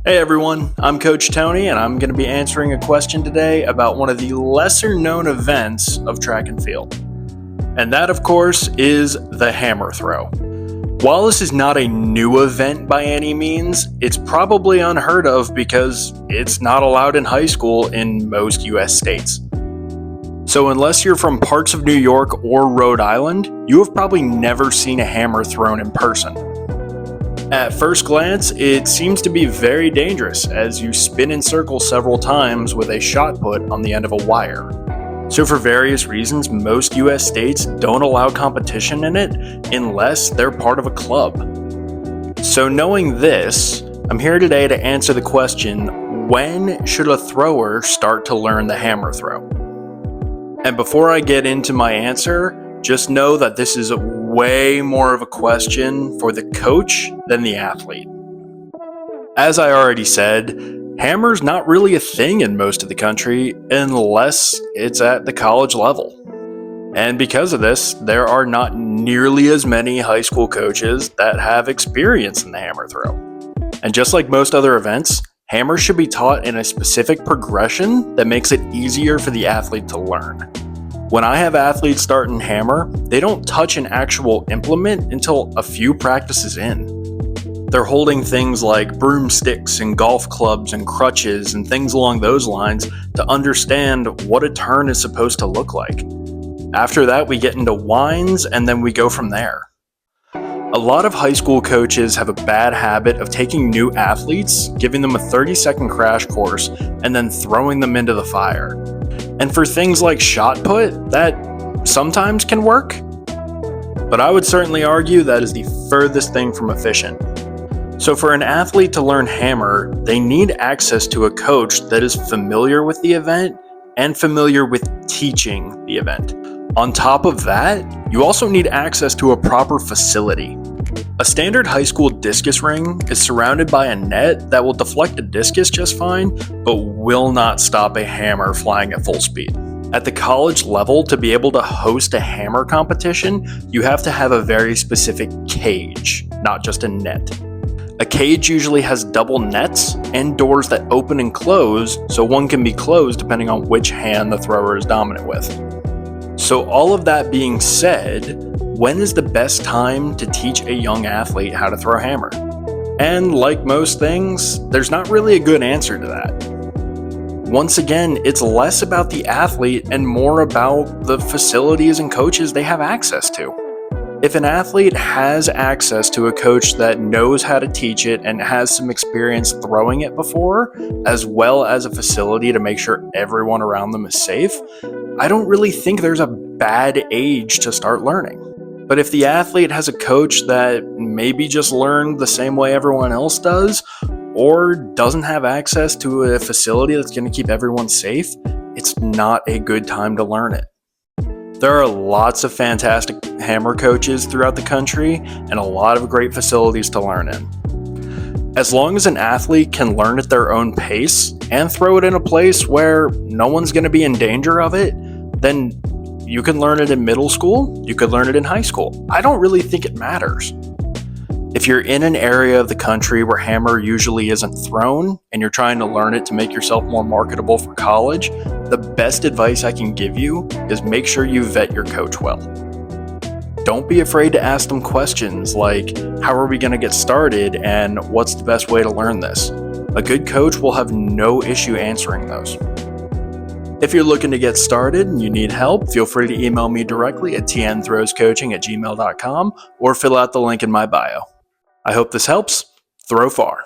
Hey everyone, I'm Coach Tony, and I'm going to be answering a question today about one of the lesser known events of track and field. And that, of course, is the hammer throw. While this is not a new event by any means, it's probably unheard of because it's not allowed in high school in most US states. So unless you're from parts of New York or Rhode Island, you have probably never seen a hammer thrown in person. At first glance, it seems to be very dangerous as you spin in circles several times with a shot put on the end of a wire. So for various reasons, most US states don't allow competition in it unless they're part of a club. So knowing this, I'm here today to answer the question, when should a thrower start to learn the hammer throw? And before I get into my answer, just know that this is way more of a question for the coach than the athlete. As I already said, hammer's not really a thing in most of the country unless it's at the college level. And because of this, there are not nearly as many high school coaches that have experience in the hammer throw. And just like most other events, hammer should be taught in a specific progression that makes it easier for the athlete to learn. When I have athletes start in hammer, they don't touch an actual implement until a few practices in. They're holding things like broomsticks and golf clubs and crutches and things along those lines to understand what a turn is supposed to look like. After that, we get into winds and then we go from there. A lot of high school coaches have a bad habit of taking new athletes, giving them a 30-second crash course, and then throwing them into the fire. And for things like shot put, that sometimes can work, but I would certainly argue that is the furthest thing from efficient. So for an athlete to learn hammer, they need access to a coach that is familiar with the event and familiar with teaching the event. On top of that, you also need access to a proper facility. A standard high school discus ring is surrounded by a net that will deflect a discus just fine, but will not stop a hammer flying at full speed. At the college level, to be able to host a hammer competition, you have to have a very specific cage, not just a net. A cage usually has double nets and doors that open and close, so one can be closed depending on which hand the thrower is dominant with. So all of that being said, when is the best time to teach a young athlete how to throw a hammer? And like most things, there's not really a good answer to that. Once again, it's less about the athlete and more about the facilities and coaches they have access to. If an athlete has access to a coach that knows how to teach it and has some experience throwing it before, as well as a facility to make sure everyone around them is safe, I don't really think there's a bad age to start learning. But if the athlete has a coach that maybe just learned the same way everyone else does, or doesn't have access to a facility that's going to keep everyone safe, it's not a good time to learn it. There are lots of fantastic hammer coaches throughout the country and a lot of great facilities to learn in. As long as an athlete can learn at their own pace and throw it in a place where no one's going to be in danger of it, then you can learn it in middle school, you could learn it in high school. I don't really think it matters. If you're in an area of the country where hammer usually isn't thrown and you're trying to learn it to make yourself more marketable for college, the best advice I can give you is make sure you vet your coach well. Don't be afraid to ask them questions like, how are we going to get started and what's the best way to learn this? A good coach will have no issue answering those. If you're looking to get started and you need help, feel free to email me directly at tnthrowscoaching@gmail.com or fill out the link in my bio. I hope this helps. Throw far.